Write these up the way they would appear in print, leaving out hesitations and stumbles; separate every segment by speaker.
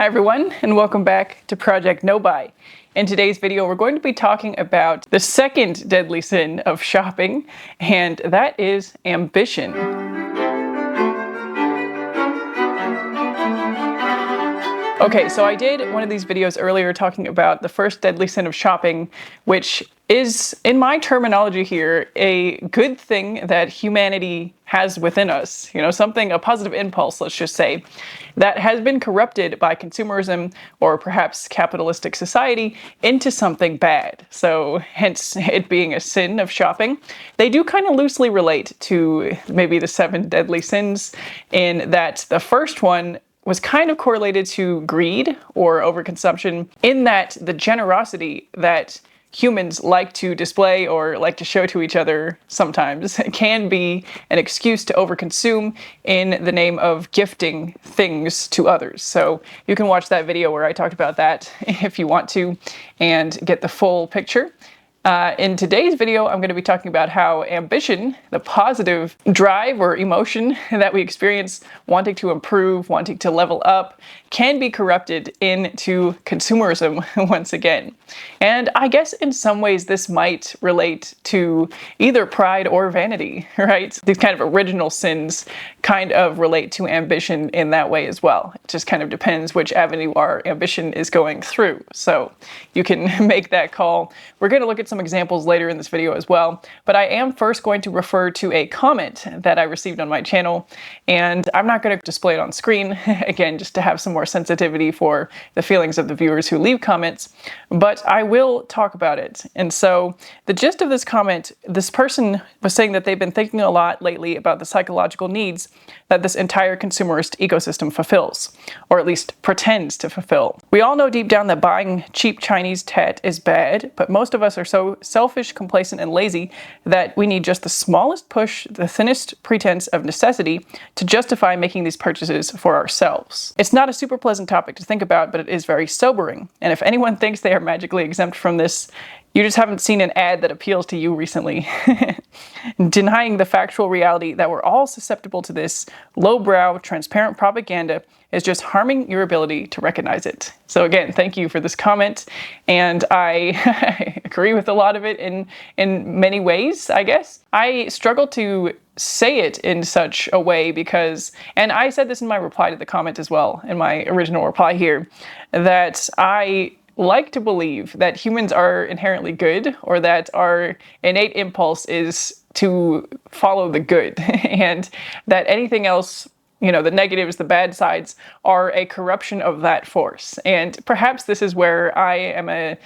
Speaker 1: Hi everyone, and welcome back to Project No Buy. In today's video, we're going to be talking about the second deadly sin of shopping, and that is ambition. Okay, so I did one of these videos earlier talking about the first deadly sin of shopping, which is, in my terminology here, a good thing that humanity has within us. You know, something, a positive impulse, let's just say, that has been corrupted by consumerism or perhaps capitalistic society into something bad. So hence it being a sin of shopping. They do kind of loosely relate to maybe the 7 deadly sins, in that the first one was kind of correlated to greed or overconsumption, in that the generosity that humans like to display or like to show to each other sometimes can be an excuse to overconsume in the name of gifting things to others. So you can watch that video where I talked about that if you want to and get the full picture. In today's video, I'm going to be talking about how ambition, the positive drive or emotion that we experience wanting to improve, wanting to level up, can be corrupted into consumerism once again. And I guess in some ways this might relate to either pride or vanity, right? These kind of original sins kind of relate to ambition in that way as well. It just kind of depends which avenue our ambition is going through. So you can make that call. We're going to look at some examples later in this video as well, but I am first going to refer to a comment that I received on my channel, and I'm not going to display it on screen, again, just to have some more sensitivity for the feelings of the viewers who leave comments, but I will talk about it. And so the gist of this comment, this person was saying that they've been thinking a lot lately about the psychological needs that this entire consumerist ecosystem fulfills, or at least pretends to fulfill. We all know deep down that buying cheap Chinese tet is bad, but most of us are so selfish, complacent, and lazy that we need just the smallest push, the thinnest pretense of necessity to justify making these purchases for ourselves. It's not a super pleasant topic to think about, but it is very sobering. And if anyone thinks they are magically exempt from this, you just haven't seen an ad that appeals to you recently. Denying the factual reality that we're all susceptible to this lowbrow, transparent propaganda is just harming your ability to recognize it. So again, thank you for this comment, and I agree with a lot of it in many ways, I guess. I struggle to say it in such a way because, and I said this in my reply to the comment as well, in my original reply here, that I like to believe that humans are inherently good, or that our innate impulse is to follow the good, and that anything else, you know, the negatives, the bad sides, are a corruption of that force. And perhaps this is where I am a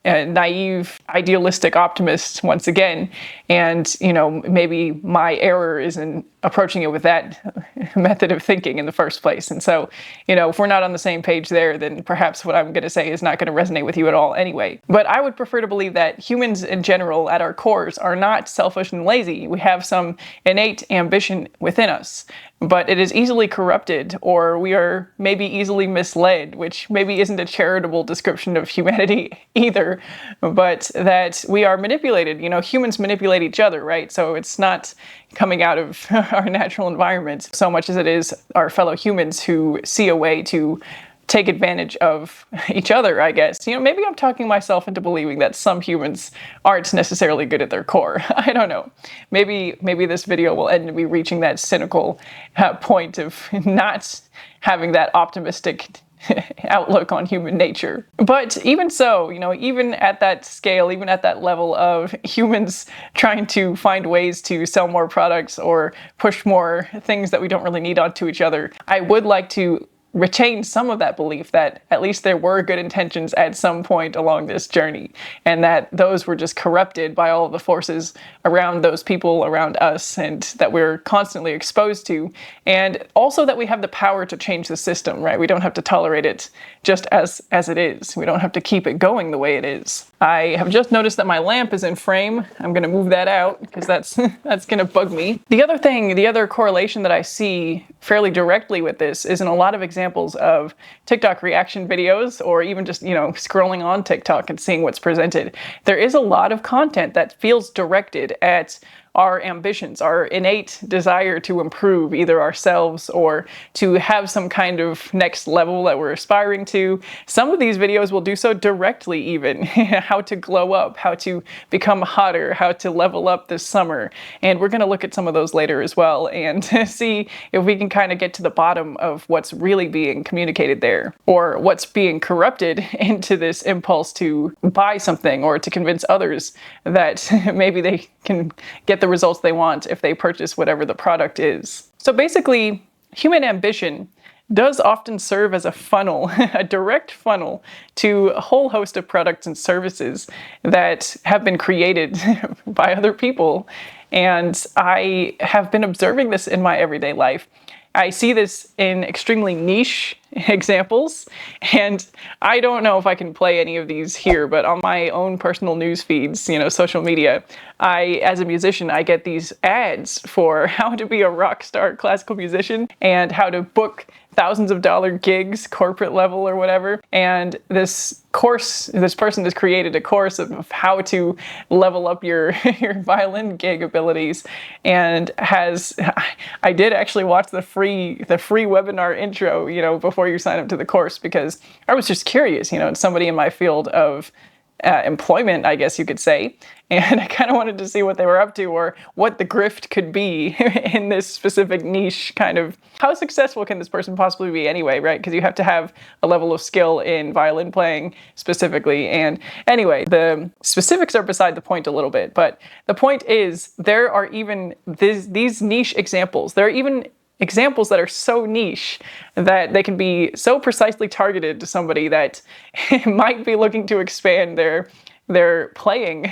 Speaker 1: naive, idealistic optimist once again, and, you know, maybe my error is in approaching it with that method of thinking in the first place. And so, you know, if we're not on the same page there, then perhaps what I'm going to say is not going to resonate with you at all anyway. But I would prefer to believe that humans in general, at our cores, are not selfish and lazy. We have some innate ambition within us, but it is easily corrupted, or we are maybe easily misled, which maybe isn't a charitable description of humanity either, but that we are manipulated. You know, humans manipulate each other, right? So it's not coming out of our natural environment so much as it is our fellow humans who see a way to take advantage of each other, I guess. You know, maybe I'm talking myself into believing that some humans aren't necessarily good at their core. I don't know. Maybe this video will end me reaching that cynical point of not having that optimistic outlook on human nature. But even so, you know, even at that scale, even at that level of humans trying to find ways to sell more products or push more things that we don't really need onto each other, I would like to retain some of that belief that at least there were good intentions at some point along this journey, and that those were just corrupted by all of the forces around those people, around us, and that we're constantly exposed to, and also that we have the power to change the system, right? We don't have to tolerate it just as it is. We don't have to keep it going the way it is. I have just noticed that my lamp is in frame. I'm going to move that out because that's going to bug me. The other correlation that I see fairly directly with this is in a lot of examples of TikTok reaction videos, or even just, you know, scrolling on TikTok and seeing what's presented. There is a lot of content that feels directed at our ambitions, our innate desire to improve either ourselves or to have some kind of next level that we're aspiring to. Some of these videos will do so directly even, how to glow up, how to become hotter, how to level up this summer. And we're going to look at some of those later as well and see if we can kind of get to the bottom of what's really being communicated there, or what's being corrupted into this impulse to buy something or to convince others that maybe they can get the results they want if they purchase whatever the product is. So basically, human ambition does often serve as a funnel, a direct funnel to a whole host of products and services that have been created by other people. And I have been observing this in my everyday life. I see this in extremely niche examples, and I don't know if I can play any of these here, but on my own personal news feeds, social media, as a musician, I get these ads for how to be a rock star classical musician and how to book thousands of dollar gigs, corporate level or whatever. And this person has created a course of how to level up your violin gig abilities, and I did actually watch the free webinar intro, before you sign up to the course, because I was just curious, it's somebody in my field of employment, I guess you could say. And I kind of wanted to see what they were up to, or what the grift could be in this specific niche kind of. How successful can this person possibly be anyway, right? Because you have to have a level of skill in violin playing specifically. And anyway, the specifics are beside the point a little bit. But the point is, there are even these niche examples. There are even examples that are so niche that they can be so precisely targeted to somebody that might be looking to expand their playing.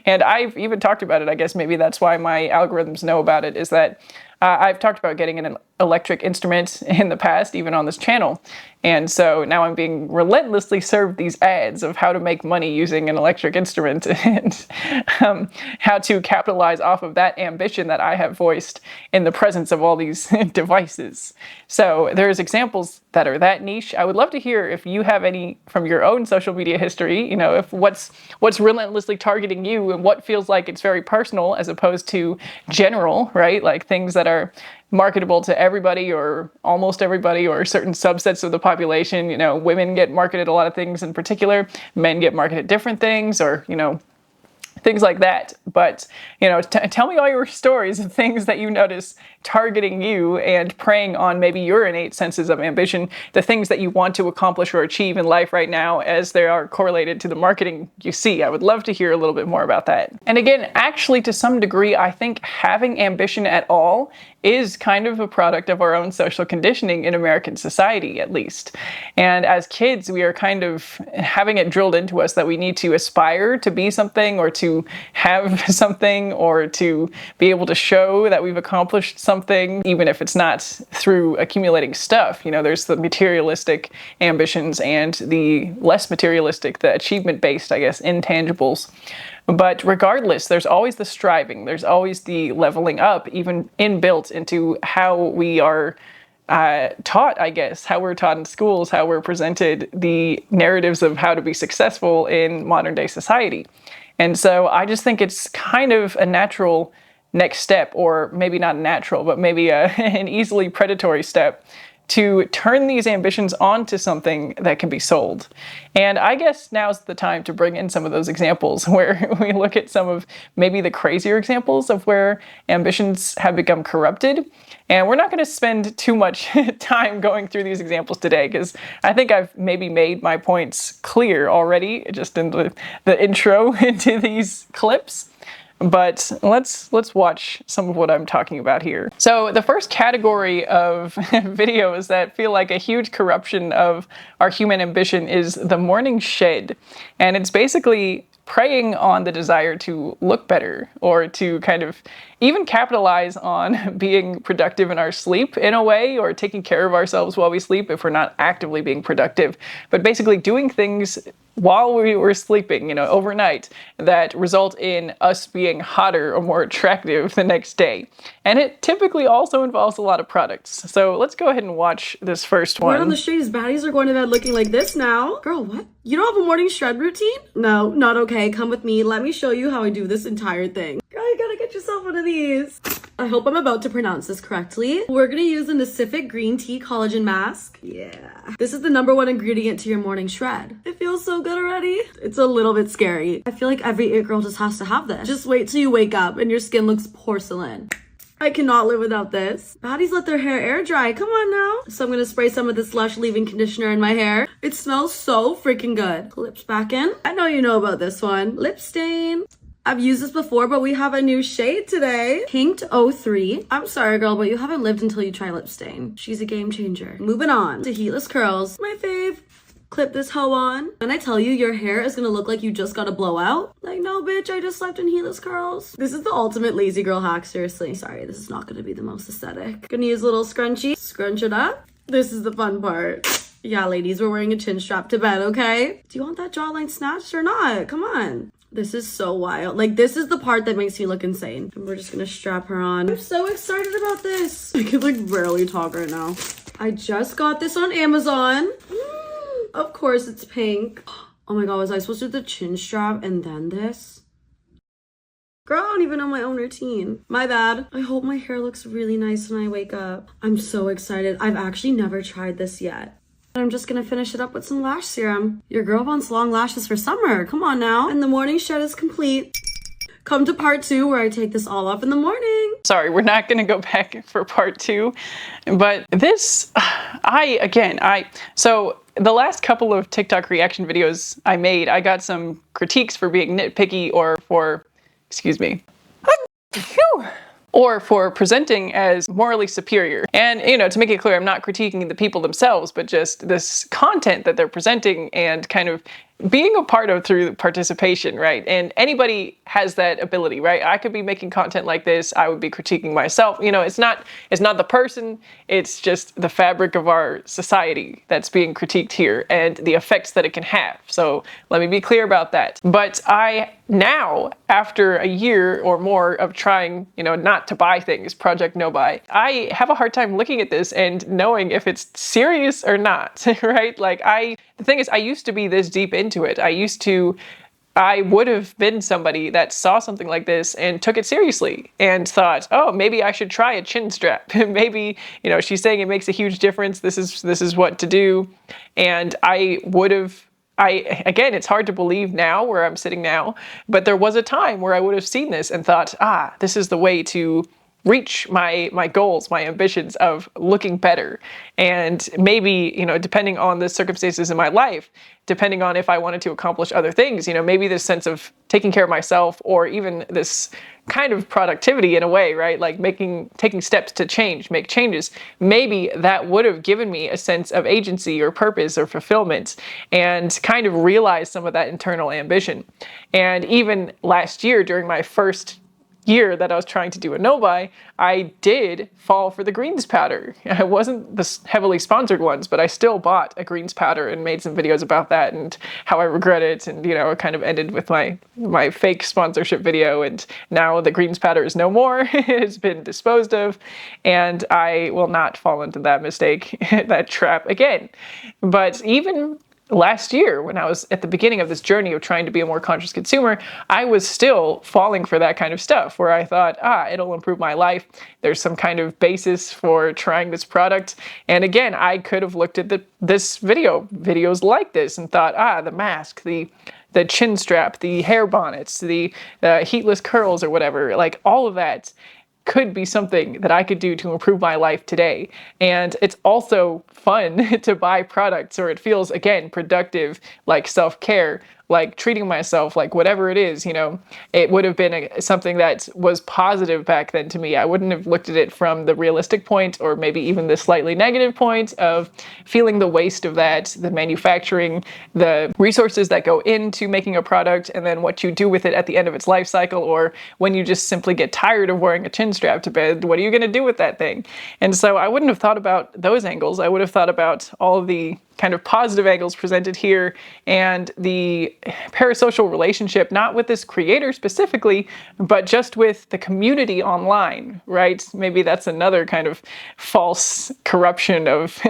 Speaker 1: And I've even talked about it. I guess maybe that's why my algorithms know about it, is that I've talked about getting an electric instrument in the past, even on this channel. And so now I'm being relentlessly served these ads of how to make money using an electric instrument and how to capitalize off of that ambition that I have voiced in the presence of all these devices. So there's examples that are that niche. I would love to hear if you have any from your own social media history, if what's relentlessly targeting you and what feels like it's very personal as opposed to general, right? Like things that are marketable to everybody or almost everybody or certain subsets of the population. Women get marketed a lot of things in particular, men get marketed different things, or, things like that. But, tell me all your stories of things that you notice targeting you and preying on maybe your innate senses of ambition, the things that you want to accomplish or achieve in life right now as they are correlated to the marketing you see. I would love to hear a little bit more about that. And again, actually, to some degree, I think having ambition at all is kind of a product of our own social conditioning in American society, at least. And as kids, we are kind of having it drilled into us that we need to aspire to be something, or to have something, or to be able to show that we've accomplished something, even if it's not through accumulating stuff. There's the materialistic ambitions and the less materialistic, the achievement-based, I guess, intangibles. But regardless, there's always the striving, there's always the leveling up, even inbuilt into how we are taught, I guess, how we're taught in schools, how we're presented the narratives of how to be successful in modern day society. And so I just think it's kind of a natural next step, or maybe not natural, but maybe an easily predatory step, to turn these ambitions onto something that can be sold. And I guess now's the time to bring in some of those examples where we look at some of maybe the crazier examples of where ambitions have become corrupted. And we're not going to spend too much time going through these examples today, because I think I've maybe made my points clear already just in the intro into these clips. But let's watch some of what I'm talking about here. So the first category of videos that feel like a huge corruption of our human ambition is the morning shed. And it's basically preying on the desire to look better, or to kind of even capitalize on being productive in our sleep in a way, or taking care of ourselves while we sleep if we're not actively being productive. But basically doing things while we were sleeping, overnight, that result in us being hotter or more attractive the next day. And it typically also involves a lot of products. So let's go ahead and watch this first one.
Speaker 2: Word on the street is baddies are going to bed looking like this now. Girl, what? You don't have a morning shred routine? No, not okay. Come with me. Let me show you how I do this entire thing. Girl, you gotta get yourself one of these. I hope I'm about to pronounce this correctly. We're gonna use the Pacific Green Tea Collagen Mask. Yeah. This is the #1 ingredient to your morning shred. It feels so good already. It's a little bit scary. I feel like every it girl just has to have this. Just wait till you wake up and your skin looks porcelain. I cannot live without this. Baddies let their hair air dry. Come on now. So I'm gonna spray some of this Lush leave-in conditioner in my hair. It smells so freaking good. Lips back in. I know you know about this one. Lip stain. I've used this before, but we have a new shade today. Pinked 03. I'm sorry, girl, but you haven't lived until you try lip stain. She's a game changer. Moving on to heatless curls. My fave. Clip this hoe on. When I tell you your hair is gonna look like you just got a blowout, like, no bitch, I just slept in heatless curls. This is the ultimate lazy girl hack, seriously. Sorry, this is not gonna be the most aesthetic. Gonna use a little scrunchie, scrunch it up. This is the fun part. Yeah, ladies, we're wearing a chin strap to bed, okay? Do you want that jawline snatched or not? Come on. This is so wild. Like, this is the part that makes me look insane. And we're just gonna strap her on. I'm so excited about this. I can like barely talk right now. I just got this on Amazon. Of course it's pink. Oh my god, was I supposed to do the chin strap and then this? Girl, I don't even know my own routine. My bad. I hope my hair looks really nice when I wake up. I'm so excited. I've actually never tried this yet. I'm just gonna finish it up with some lash serum. Your girl wants long lashes for summer. Come on now. And the morning shred is complete. Come to part 2 where I take this all off in the morning.
Speaker 1: Sorry, we're not gonna go back for part 2, but this, so the last couple of TikTok reaction videos I made, I got some critiques for being nitpicky or for, or for presenting as morally superior. And, to make it clear, I'm not critiquing the people themselves, but just this content that they're presenting and kind of being a part of through participation, right? And anybody has that ability, right? I could be making content like this. I would be critiquing myself. It's not the person, it's just the fabric of our society that's being critiqued here and the effects that it can have. So let me be clear about that. But I now, after a year or more of trying, not to buy things, Project No Buy, I have a hard time looking at this and knowing if it's serious or not, right? Like the thing is, I used to be this deep into it. I would have been somebody that saw something like this and took it seriously and thought, oh, maybe I should try a chin strap. Maybe, she's saying it makes a huge difference. This is what to do. And again, it's hard to believe now where I'm sitting now, but there was a time where I would have seen this and thought, this is the way to reach my goals, my ambitions of looking better. And maybe, depending on the circumstances in my life, depending on if I wanted to accomplish other things, maybe this sense of taking care of myself or even this kind of productivity in a way, right? Like taking steps to make changes. Maybe that would have given me a sense of agency or purpose or fulfillment and kind of realize some of that internal ambition. And even last year during my first year that I was trying to do a no-buy, I did fall for the greens powder. I wasn't the heavily sponsored ones, but I still bought a greens powder and made some videos about that and how I regret it. And, it kind of ended with my fake sponsorship video. And now the greens powder is no more. It's been disposed of. And I will not fall into that mistake, that trap again. But even last year, when I was at the beginning of this journey of trying to be a more conscious consumer, I was still falling for that kind of stuff where I thought, it'll improve my life. There's some kind of basis for trying this product. And again, I could have looked at videos like this and thought, the mask, the chin strap, the hair bonnets, the heatless curls or whatever, like all of that could be something that I could do to improve my life today. And it's also fun to buy products, or it feels, again, productive, like self-care, like treating myself, like whatever it is, it would have been something that was positive back then to me. I wouldn't have looked at it from the realistic point, or maybe even the slightly negative point of feeling the waste of that, the manufacturing, the resources that go into making a product, and then what you do with it at the end of its life cycle, or when you just simply get tired of wearing a chin strap to bed, what are you going to do with that thing? And so I wouldn't have thought about those angles. I would have thought about all of the kind of positive angles presented here, and the parasocial relationship, not with this creator specifically, but just with the community online, right? Maybe that's another kind of false corruption of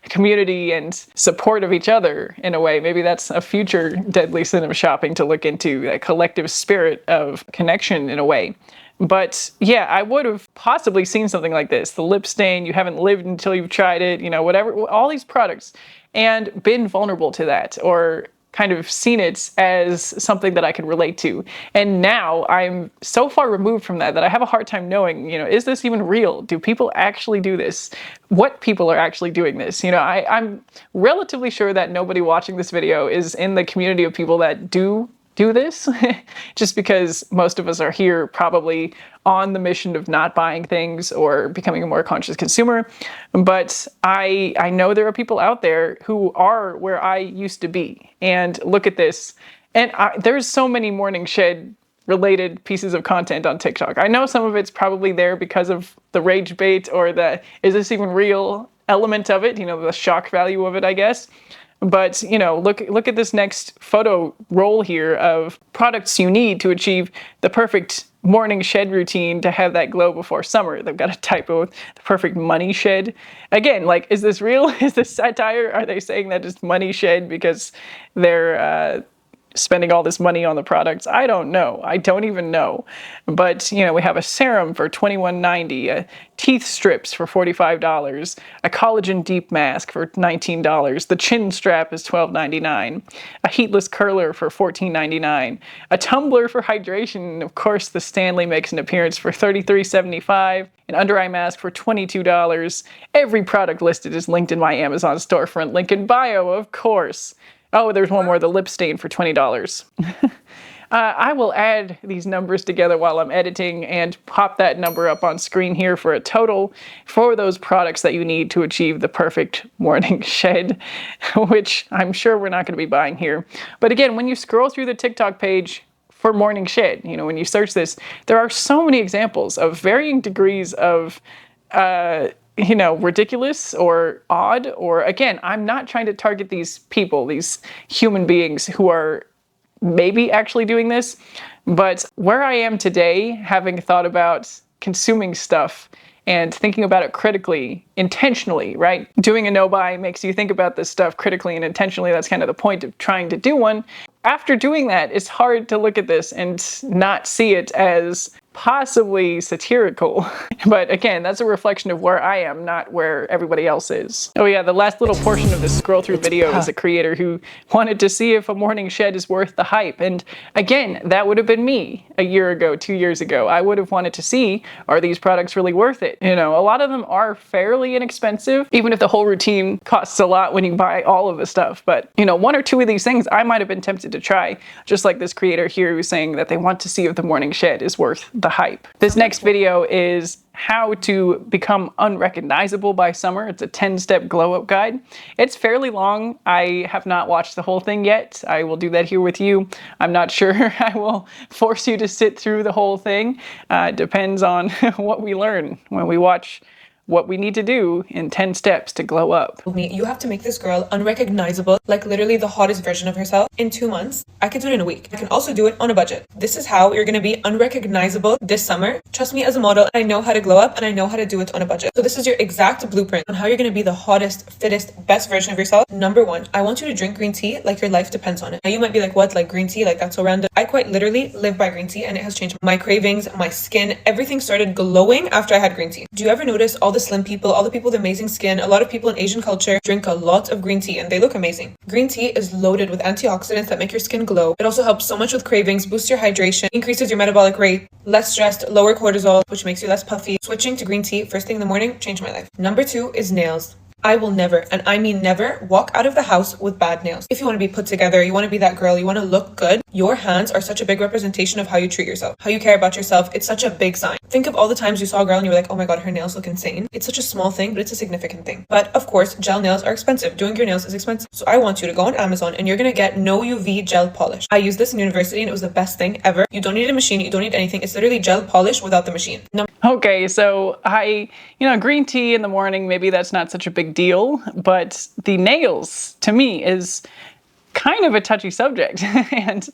Speaker 1: community and support of each other in a way. Maybe that's a future deadly sin of shopping to look into, that collective spirit of connection in a way. But yeah, I would have possibly seen something like this. The lip stain, you haven't lived until you've tried it, you know, whatever, all these products, and been vulnerable to that, or kind of seen it as something that I could relate to. And now I'm so far removed from that I have a hard time knowing, you know, is this even real? Do people actually do this? What people are actually doing this? You know, I'm relatively sure that nobody watching this video is in the community of people that do this, just because most of us are here probably on the mission of not buying things or becoming a more conscious consumer. But I know there are people out there who are where I used to be. And look at this. And there's so many morning shed related pieces of content on TikTok. I know some of it's probably there because of the rage bait or the is this even real element of it, you know, the shock value of it, I guess. But, you know, look at this next photo roll here of products you need to achieve the perfect morning shed routine to have that glow before summer. They've got a typo with the perfect money shed. Again, like, is this real? Is this satire? Are they saying that it's money shed because they're spending all this money on the products? I don't know. I don't even know. But, you know, we have a serum for $21.90, teeth strips for $45, a collagen deep mask for $19, the chin strap is $12.99, a heatless curler for $14.99, a tumbler for hydration, of course the Stanley makes an appearance, for $33.75, an under eye mask for $22. Every product listed is linked in my Amazon storefront, link in bio, of course. Oh, there's one more, the lip stain for $20. I will add these numbers together while I'm editing and pop that number up on screen here for a total for those products that you need to achieve the perfect morning shed, which I'm sure we're not going to be buying here. But again, when you scroll through the TikTok page for morning shed, you know, when you search this, there are so many examples of varying degrees of you know, ridiculous or odd, or again, I'm not trying to target these people, these human beings who are maybe actually doing this, but where I am today, having thought about consuming stuff and thinking about it critically, intentionally, right? Doing a no-buy makes you think about this stuff critically and intentionally. That's kind of the point of trying to do one. After doing that, it's hard to look at this and not see it as possibly satirical. But again, that's a reflection of where I am, not where everybody else is. Oh yeah, the last little portion of this scroll through video is a creator who wanted to see if a morning shed is worth the hype. And again, that would have been me a year ago, 2 years ago. I would have wanted to see, are these products really worth it? You know, a lot of them are fairly inexpensive, even if the whole routine costs a lot when you buy all of the stuff. But, you know, one or two of these things I might have been tempted to try, just like this creator here who's saying that they want to see if the morning shed is worth the hype. This next video is how to become unrecognizable by summer. It's a 10-step glow-up guide. It's fairly long. I have not watched the whole thing yet. I will do that here with you. I'm not sure I will force you to sit through the whole thing. Depends on what we learn when we watch what we need to do in 10 steps to glow up.
Speaker 3: You have to make this girl unrecognizable, like literally the hottest version of herself, in 2 months. I could do it in a week. I can also do it on a budget. This is how you're gonna be unrecognizable this summer. Trust me, as a model, I know how to glow up and I know how to do it on a budget. So this is your exact blueprint on how you're gonna be the hottest, fittest, best version of yourself. Number one, I want you to drink green tea like your life depends on it. Now you might be like, what, like green tea? Like that's so random. I quite literally live by green tea and it has changed my cravings, my skin, everything started glowing after I had green tea. Do you ever notice all the slim people, all the people with amazing skin, a lot of people in Asian culture drink a lot of green tea and they look amazing. Green tea is loaded with antioxidants that make your skin glow. It also helps so much with cravings, boosts your hydration, increases your metabolic rate, less stressed, lower cortisol, which makes you less puffy. Switching to green tea first thing in the morning changed my life. Number two is nails. I will never, and I mean never, walk out of the house with bad nails. If you want to be put together, you want to be that girl, you want to look good, Your hands are such a big representation of how you treat yourself, how you care about yourself. It's such a big sign. Think of all the times you saw a girl and you were like, oh my god, her nails look insane. It's such a small thing, but it's a significant thing. But of course, gel nails are expensive. Doing your nails is expensive. So I want you to go on Amazon and you're gonna get no UV gel polish. I used this in university and it was the best thing ever. You don't need a machine, you don't need anything. It's literally gel polish without the machine.
Speaker 1: Okay, so green tea in the morning, maybe that's not such a big deal, but the nails to me is kind of a touchy subject. And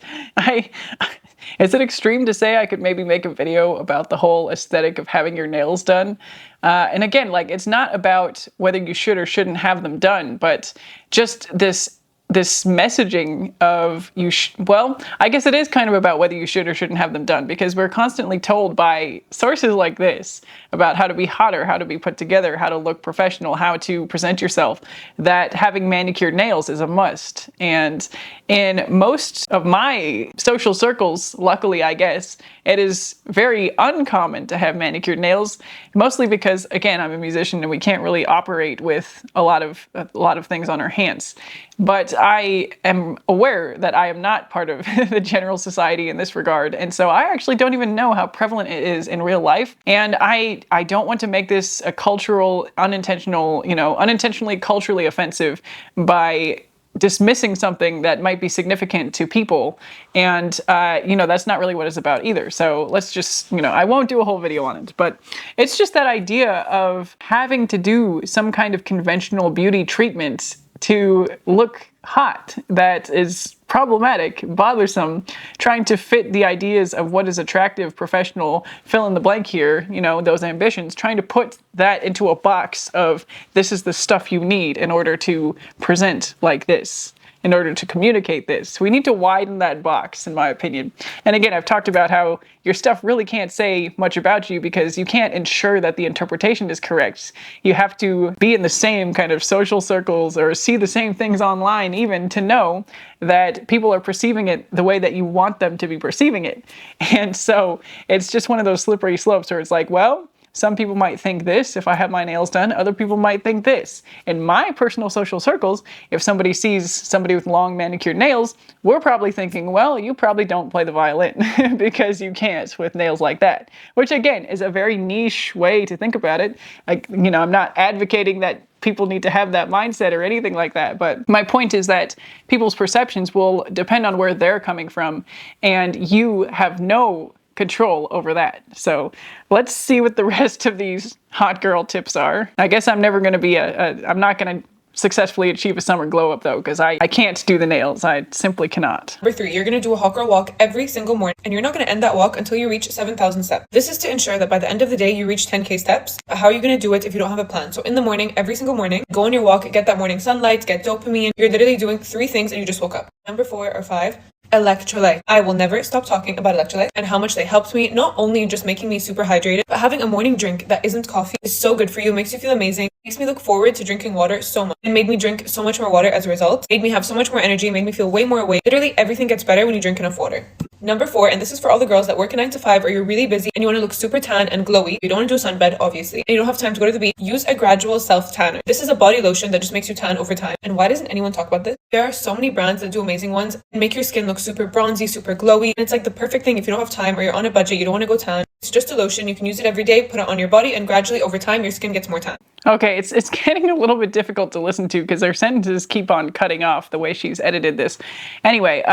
Speaker 1: is it extreme to say I could maybe make a video about the whole aesthetic of having your nails done? And again, like, it's not about whether you should or shouldn't have them done, but just this messaging of well, I guess it is kind of about whether you should or shouldn't have them done, because we're constantly told by sources like this about how to be hotter, how to be put together, how to look professional, how to present yourself, that having manicured nails is a must. And in most of my social circles, luckily, I guess, it is very uncommon to have manicured nails, mostly because, again, I'm a musician and we can't really operate with a lot of things on our hands. But I am aware that I am not part of the general society in this regard, and so I actually don't even know how prevalent it is in real life. And I don't want to make this a cultural, unintentionally culturally offensive by dismissing something that might be significant to people. And, that's not really what it's about either. So let's just, I won't do a whole video on it, but it's just that idea of having to do some kind of conventional beauty treatment to look hot that is problematic, bothersome, trying to fit the ideas of what is attractive, professional, fill in the blank here, those ambitions, trying to put that into a box of this is the stuff you need in order to present like this, in order to communicate this. We need to widen that box, in my opinion. And again, I've talked about how your stuff really can't say much about you because you can't ensure that the interpretation is correct. You have to be in the same kind of social circles or see the same things online even to know that people are perceiving it the way that you want them to be perceiving it. And so it's just one of those slippery slopes where it's like, well, some people might think this if I have my nails done, other people might think this. In my personal social circles, if somebody sees somebody with long manicured nails, we're probably thinking, well, you probably don't play the violin because you can't with nails like that. Which again is a very niche way to think about it. I'm not advocating that people need to have that mindset or anything like that. But my point is that people's perceptions will depend on where they're coming from, and you have no control over that. So let's see what the rest of these hot girl tips are. I guess I'm never going to be I'm not going to successfully achieve a summer glow up though, because I can't do the nails. I simply cannot.
Speaker 3: Number 3, you're going to do a hot girl walk every single morning, and you're not going to end that walk until you reach 7,000 steps. This is to ensure that by the end of the day, you reach 10K steps. How are you going to do it if you don't have a plan? So in the morning, every single morning, go on your walk, get that morning sunlight, get dopamine. You're literally doing 3 things and you just woke up. Number 4 or 5, electrolyte. I will never stop talking about electrolyte and how much they helped me, not only just making me super hydrated, but having a morning drink that isn't coffee is so good for you, makes you feel amazing, makes me look forward to drinking water so much. It made me drink so much more water as a result, made me have so much more energy, made me feel way more awake. Literally everything gets better when you drink enough water. Number 4, and this is for all the girls that work a 9 to 5 or you're really busy and you want to look super tan and glowy. You don't want to do a sunbed, obviously, and you don't have time to go to the beach. Use a gradual self-tanner. This is a body lotion that just makes you tan over time. And why doesn't anyone talk about this? There are so many brands that do amazing ones and make your skin look super bronzy, super glowy. And it's like the perfect thing if you don't have time or you're on a budget, you don't want to go tan. It's just a lotion. You can use it every day, put it on your body, and gradually over time, your skin gets more tan.
Speaker 1: Okay, it's getting a little bit difficult to listen to because their sentences keep on cutting off the way she's edited this. Anyway,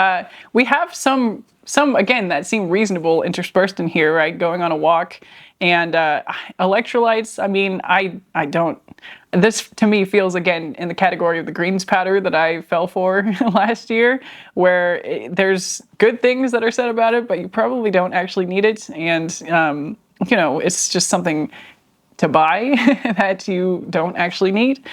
Speaker 1: we have some again that seem reasonable interspersed in here, right? Going on a walk and electrolytes. I mean, I don't. This to me feels again in the category of the greens powder that I fell for last year, where there's good things that are said about it, but you probably don't actually need it, and it's just something to buy that you don't actually need.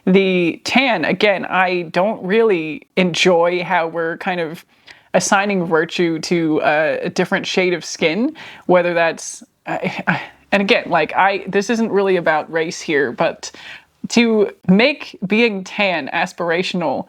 Speaker 1: The tan, again, I don't really enjoy how we're kind of assigning virtue to a different shade of skin, whether that's, and again, this isn't really about race here, but to make being tan aspirational,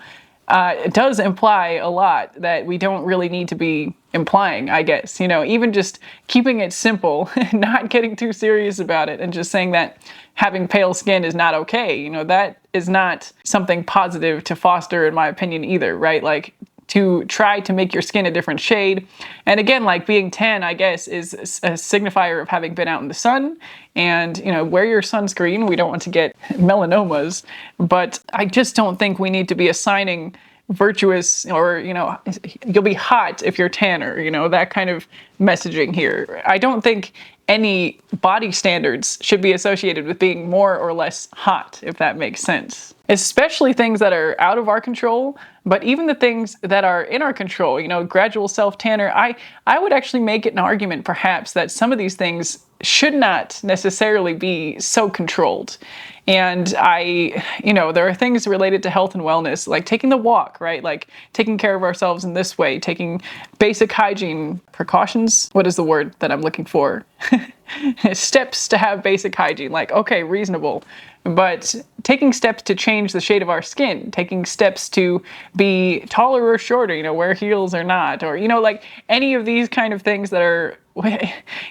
Speaker 1: it does imply a lot that we don't really need to be implying, I guess. Even just keeping it simple, not getting too serious about it, and just saying that having pale skin is not okay. That is not something positive to foster, in my opinion, either, right? Like, to try to make your skin a different shade. And again, like being tan, I guess, is a signifier of having been out in the sun. And, you know, wear your sunscreen. We don't want to get melanomas. But I just don't think we need to be assigning virtuous, or, you know, you'll be hot if you're tanner, you know, that kind of messaging here. I don't think any body standards should be associated with being more or less hot, if that makes sense. Especially things that are out of our control, but even the things that are in our control, you know, gradual self-tanner, I would actually make it an argument perhaps that some of these things should not necessarily be so controlled. And you know, there are things related to health and wellness, like taking the walk, right? Like taking care of ourselves in this way, taking basic hygiene precautions. What is the word that I'm looking for? Steps to have basic hygiene, like, okay, reasonable. But taking steps to change the shade of our skin, taking steps to be taller or shorter, you know, wear heels or not, or, you know, like any of these kind of things that are,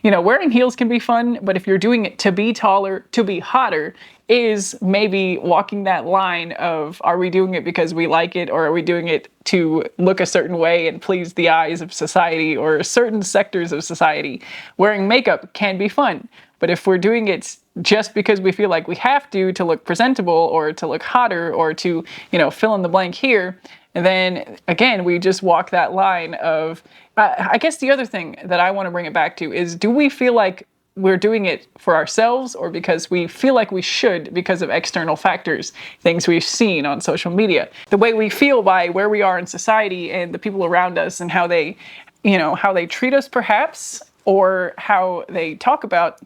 Speaker 1: you know, wearing heels can be fun, but if you're doing it to be taller, to be hotter, is maybe walking that line of, are we doing it because we like it, or are we doing it to look a certain way and please the eyes of society or certain sectors of society? Wearing makeup can be fun, but if we're doing it just because we feel like we have to look presentable or to look hotter or to, you know, fill in the blank here, and then again, we just walk that line of, I guess the other thing that I want to bring it back to is, do we feel like we're doing it for ourselves or because we feel like we should because of external factors, things we've seen on social media? The way we feel by where we are in society and the people around us and how they, you know, how they treat us perhaps, or how they talk about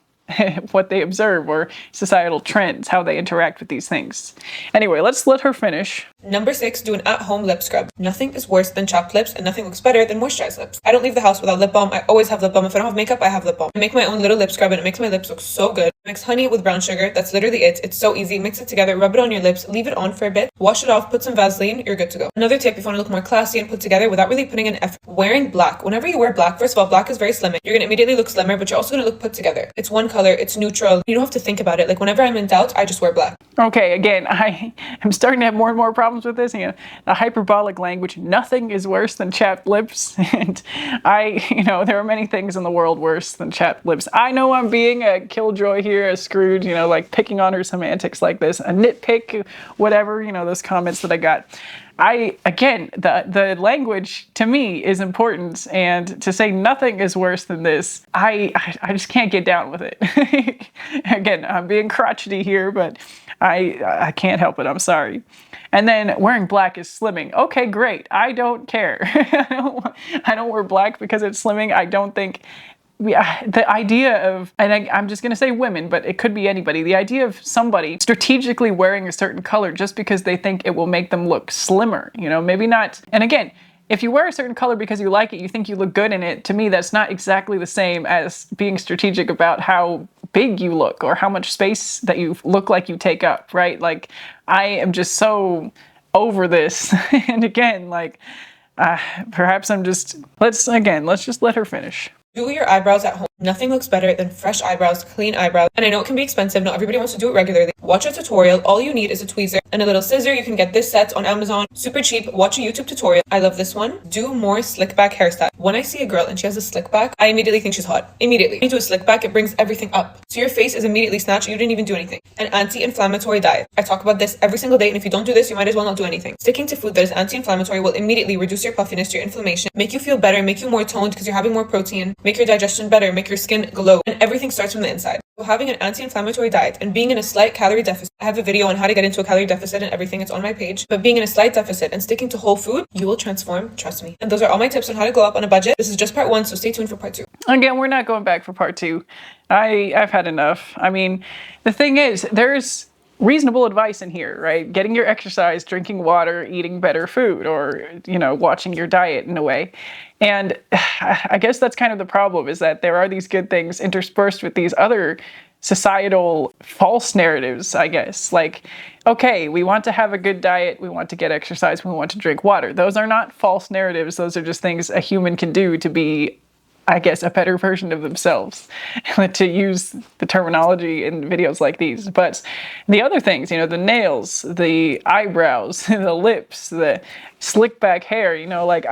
Speaker 1: what they observe, or societal trends, how they interact with these things. Anyway, let's let her finish.
Speaker 3: Number 6, do an at-home lip scrub. Nothing is worse than chapped lips, and nothing looks better than moisturized lips. I don't leave the house without lip balm. I always have lip balm. If I don't have makeup, I have lip balm. I make my own little lip scrub, and it makes my lips look so good. I mix honey with brown sugar. That's literally it. It's so easy. Mix it together, rub it on your lips, leave it on for a bit, wash it off, put some Vaseline, you're good to go. Another tip, if you want to look more classy and put together without really putting in effort, wearing black. Whenever you wear black, first of all, black is very slimming. You're gonna immediately look slimmer, but you're also gonna look put together. It's one color, it's neutral. You don't have to think about it. Like whenever I'm in doubt, I just wear black.
Speaker 1: Okay, again, I'm starting to have more and more problems with this. You know, the hyperbolic language, nothing is worse than chapped lips. And you know, there are many things in the world worse than chapped lips. I know I'm being a killjoy here, a Scrooge, you know, like picking on her semantics like this, a nitpick, whatever, you know, those comments that I got. Again, the language to me is important, and to say nothing is worse than this, I just can't get down with it. Again, I'm being crotchety here, but I can't help it. I'm sorry. And then wearing black is slimming. Okay, great. I don't care. I don't wear black because it's slimming. I don't think the idea of, and I'm just going to say women, but it could be anybody, the idea of somebody strategically wearing a certain color just because they think it will make them look slimmer, you know, maybe not. And again, if you wear a certain color because you like it, you think you look good in it, to me, that's not exactly the same as being strategic about how big you look or how much space that you look like you take up, right? Like, I am just so over this. And again, like, perhaps I'm just, let's just let her finish.
Speaker 3: Do your eyebrows at home. Nothing looks better than fresh eyebrows, clean eyebrows. And I know it can be expensive. Not everybody wants to do it regularly. Watch a tutorial. All you need is a tweezer and a little scissor. You can get this set on Amazon. Super cheap. Watch a YouTube tutorial. I love this one. Do more slick back hairstyle. When I see a girl and she has a slick back, I immediately think she's hot. Immediately. When you do a slick back, it brings everything up. So your face is immediately snatched. You didn't even do anything. An anti-inflammatory diet. I talk about this every single day, and if you don't do this, you might as well not do anything. Sticking to food that is anti-inflammatory will immediately reduce your puffiness, your inflammation, make you feel better, make you more toned because you're having more protein, make your digestion better, make your skin glow, and everything starts from the inside. So having an anti-inflammatory diet and being in a slight calorie deficit, I have a video on how to get into a calorie deficit and everything, it's on my page, but being in a slight deficit and sticking to whole food, you will transform, trust me. And those are all my tips on how to glow up on a budget. This is just part 1, so stay tuned for part 2.
Speaker 1: Again, we're not going back for part 2. I've had enough. I mean, the thing is, there's reasonable advice in here, right? Getting your exercise, drinking water, eating better food, or, you know, watching your diet in a way. And I guess that's kind of the problem, is that there are these good things interspersed with these other societal false narratives, I guess. Like, okay, we want to have a good diet, we want to get exercise, we want to drink water. Those are not false narratives. Those are just things a human can do to be I guess, a better version of themselves, to use the terminology in videos like these. But the other things, you know, the nails, the eyebrows, the lips, the slick back hair, you know, like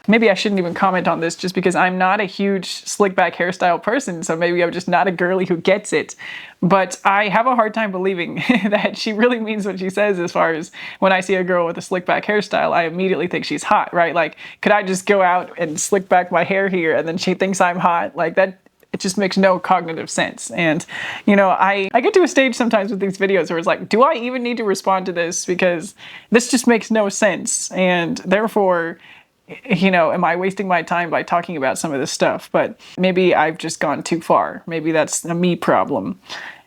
Speaker 1: maybe I shouldn't even comment on this just because I'm not a huge slick back hairstyle person. So maybe I'm just not a girly who gets it. But I have a hard time believing that she really means what she says, as far as when I see a girl with a slick back hairstyle, I immediately think she's hot, right? Like, could I just go out and slick back my hair here and then she thinks I'm hot? Like, that, it just makes no cognitive sense. And, you know, I get to a stage sometimes with these videos where it's like, do I even need to respond to this? Because this just makes no sense. And therefore, you know, am I wasting my time by talking about some of this stuff? But maybe I've just gone too far. Maybe that's a me problem.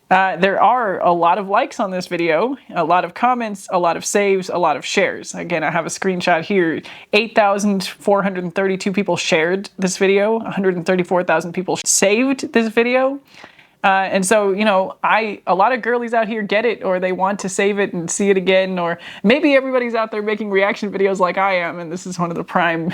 Speaker 1: There are a lot of likes on this video, a lot of comments, a lot of saves, a lot of shares. Again, I have a screenshot here. 8,432 people shared this video. 134,000 people saved this video. And so, you know, a lot of girlies out here get it, or they want to save it and see it again, or maybe everybody's out there making reaction videos like I am, and this is one of the prime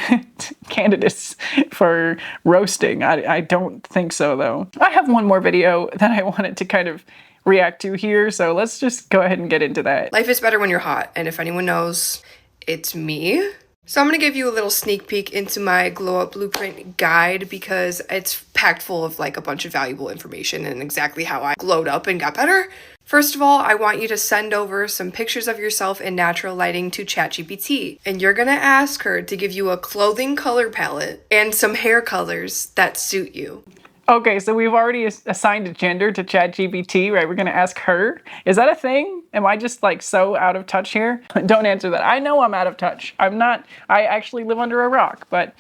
Speaker 1: candidates for roasting. I don't think so, though. I have one more video that I wanted to kind of react to here, so let's just go ahead and get into that.
Speaker 4: Life is better when you're hot, and if anyone knows, it's me. So I'm going to give you a little sneak peek into my glow up blueprint guide, because it's packed full of like a bunch of valuable information and exactly how I glowed up and got better. First of all, I want you to send over some pictures of yourself in natural lighting to ChatGPT, and you're going to ask her to give you a clothing color palette and some hair colors that suit you.
Speaker 1: Okay, so we've already assigned a gender to ChatGPT, right? We're gonna ask her. Is that a thing? Am I just like so out of touch here? Don't answer that. I know I'm out of touch. I'm not. I actually live under a rock, but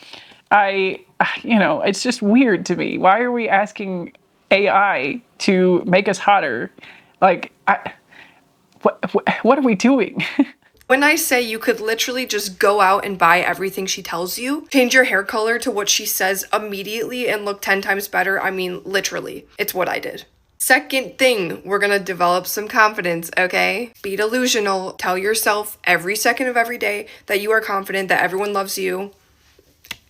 Speaker 1: you know, it's just weird to me. Why are we asking AI to make us hotter? Like, what are we doing?
Speaker 4: When I say you could literally just go out and buy everything she tells you, change your hair color to what she says immediately and look 10 times better, I mean, literally, it's what I did. Second thing, we're gonna develop some confidence, okay? Be delusional. Tell yourself every second of every day that you are confident, that everyone loves you,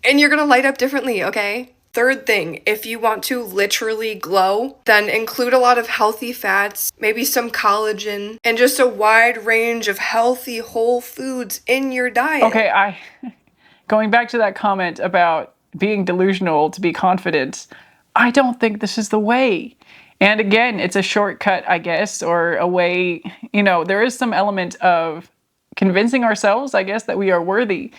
Speaker 4: and you're gonna light up differently, okay? Third thing, if you want to literally glow, then include a lot of healthy fats, maybe some collagen, and just a wide range of healthy whole foods in your diet.
Speaker 1: Okay, going back to that comment about being delusional to be confident, I don't think this is the way. And again, it's a shortcut, I guess, or a way, you know, there is some element of convincing ourselves, I guess, that we are worthy.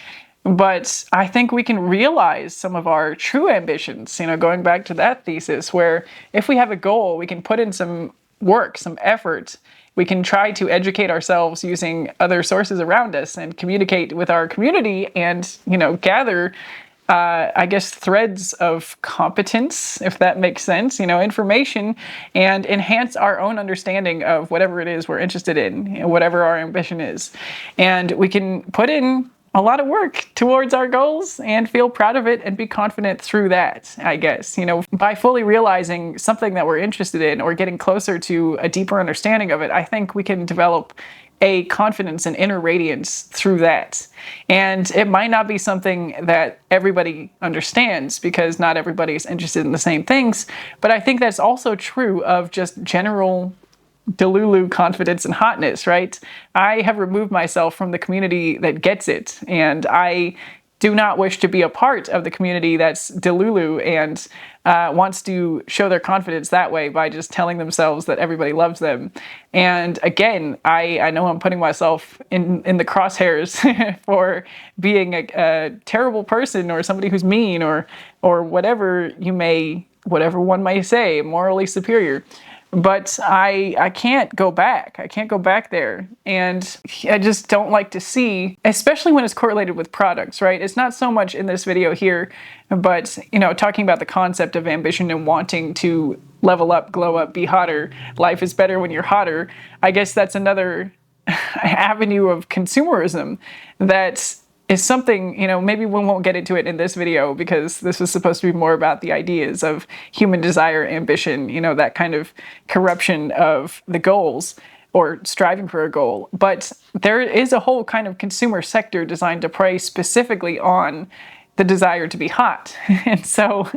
Speaker 1: But I think we can realize some of our true ambitions, you know, going back to that thesis, where if we have a goal, we can put in some work, some effort. We can try to educate ourselves using other sources around us and communicate with our community and, you know, gather, I guess, threads of competence, if that makes sense, you know, information, and enhance our own understanding of whatever it is we're interested in, you know, whatever our ambition is. And we can put in a lot of work towards our goals and feel proud of it and be confident through that, I guess. You know, by fully realizing something that we're interested in or getting closer to a deeper understanding of it, I think we can develop a confidence and inner radiance through that. And it might not be something that everybody understands, because not everybody is interested in the same things, but I think that's also true of just general Delulu confidence and hotness, right? I have removed myself from the community that gets it, and I do not wish to be a part of the community that's Delulu and wants to show their confidence that way by just telling themselves that everybody loves them. And again, I know I'm putting myself in the crosshairs for being a terrible person, or somebody who's mean, or whatever one may say, morally superior. But I can't go back. I can't go back there. And I just don't like to see, especially when it's correlated with products, right? It's not so much in this video here, but, you know, talking about the concept of ambition and wanting to level up, glow up, be hotter. Life is better when you're hotter. I guess that's another avenue of consumerism that is something, you know, maybe we won't get into it in this video, because this was supposed to be more about the ideas of human desire, ambition, you know, that kind of corruption of the goals or striving for a goal. But there is a whole kind of consumer sector designed to prey specifically on the desire to be hot. And so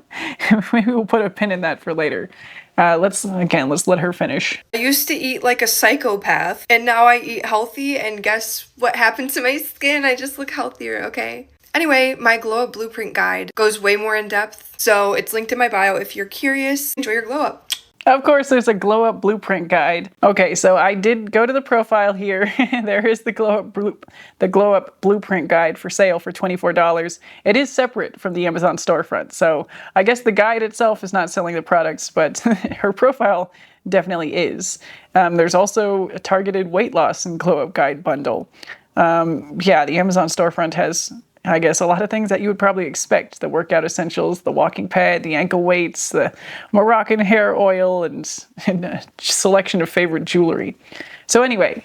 Speaker 1: maybe we'll put a pin in that for later. Let's let her finish.
Speaker 4: I used to eat like a psychopath, and now I eat healthy, and guess what happened to my skin? I just look healthier, okay? Anyway, my glow up blueprint guide goes way more in depth, so it's linked in my bio if you're curious. Enjoy your glow up.
Speaker 1: Of course, there's a glow up blueprint guide. Okay, so I did go to the profile here. There is the glow up blueprint guide for sale for $24. It is separate from the Amazon storefront, so I guess the guide itself is not selling the products, but her profile definitely is. There's also a targeted weight loss and glow up guide bundle. Yeah, the Amazon storefront has, I guess, a lot of things that you would probably expect. The workout essentials, the walking pad, the ankle weights, the Moroccan hair oil, and a selection of favorite jewelry. So anyway,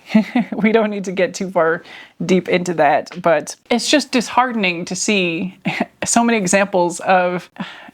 Speaker 1: we don't need to get too far deep into that, but it's just disheartening to see so many examples of,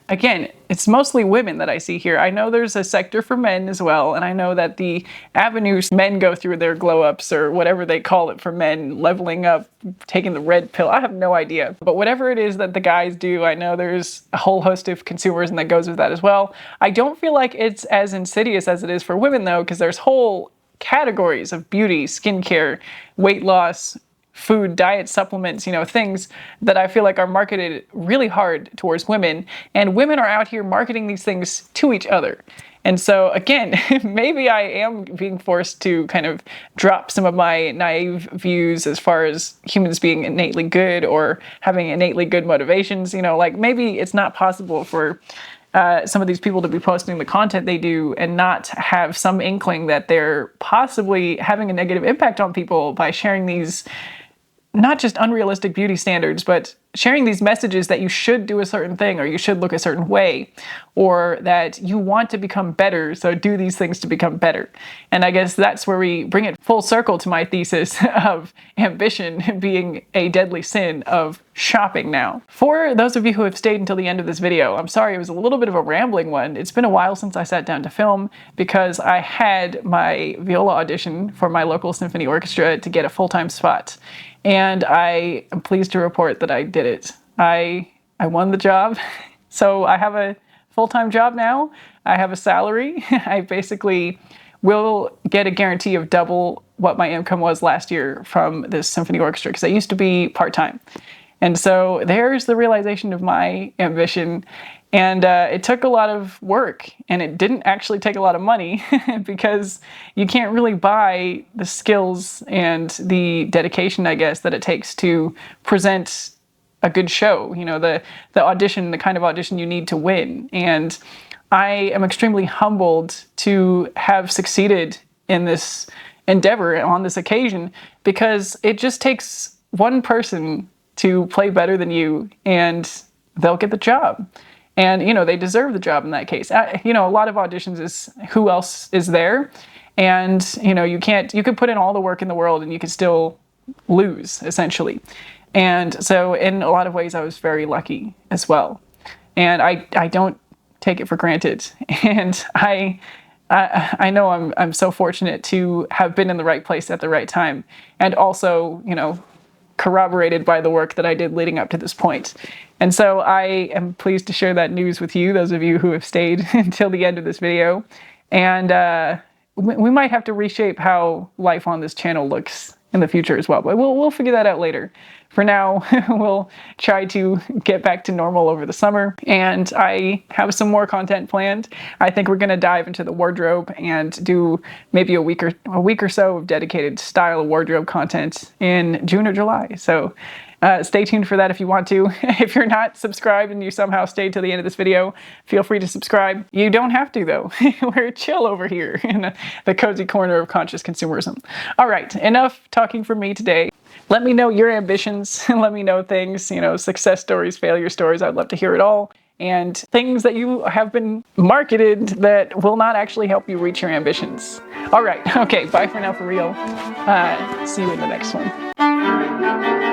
Speaker 1: again, it's mostly women that I see here. I know there's a sector for men as well, and I know that the avenues men go through their glow-ups, or whatever they call it for men, leveling up, taking the red pill, I have no idea. But whatever it is that the guys do, I know there's a whole host of consumerism that goes with that as well. I don't feel like it's as insidious as it is for women, though, because there's whole categories of beauty, skincare, weight loss, food, diet, supplements, things that I feel like are marketed really hard towards women, and women are out here marketing these things to each other. And so again, maybe I am being forced to kind of drop some of my naive views as far as humans being innately good or having innately good motivations. Like maybe it's not possible for some of these people to be posting the content they do and not have some inkling that they're possibly having a negative impact on people by sharing these not just unrealistic beauty standards, but sharing these messages that you should do a certain thing, or you should look a certain way, or that you want to become better, so do these things to become better. And I guess that's where we bring it full circle to my thesis of ambition being a deadly sin of shopping now. For those of you who have stayed until the end of this video, I'm sorry it was a little bit of a rambling one. It's been a while since I sat down to film because I had my viola audition for my local symphony orchestra to get a full-time spot. And I am pleased to report that I did it. I won the job. So I have a full-time job now. I have a salary. I basically will get a guarantee of double what my income was last year from this symphony orchestra, because I used to be part-time. And so there's the realization of my ambition. And it took a lot of work, and it didn't actually take a lot of money because you can't really buy the skills and the dedication, I guess, that it takes to present a good show. The audition, the kind of audition you need to win. And I am extremely humbled to have succeeded in this endeavor on this occasion, because it just takes one person to play better than you and they'll get the job. And, they deserve the job in that case. A lot of auditions is who else is there. And, you could put in all the work in the world and you could still lose, essentially. And so in a lot of ways, I was very lucky as well. And I don't take it for granted. And I know I'm so fortunate to have been in the right place at the right time. And also, corroborated by the work that I did leading up to this point. And so I am pleased to share that news with you, those of you who have stayed until the end of this video. And we might have to reshape how life on this channel looks in the future as well, but we'll figure that out later. For now, we'll try to get back to normal over the summer, and I have some more content planned. I think we're going to dive into the wardrobe and do maybe a week or so of dedicated style wardrobe content in June or July. So stay tuned for that if you want to. If you're not subscribed and you somehow stayed to the end of this video, feel free to subscribe. You don't have to, though. We're chill over here in the cozy corner of conscious consumerism. All right, enough talking for me today. Let me know your ambitions. Let me know things, success stories, failure stories. I'd love to hear it all. And things that you have been marketed that will not actually help you reach your ambitions. All right. Okay. Bye for now for real. See you in the next one.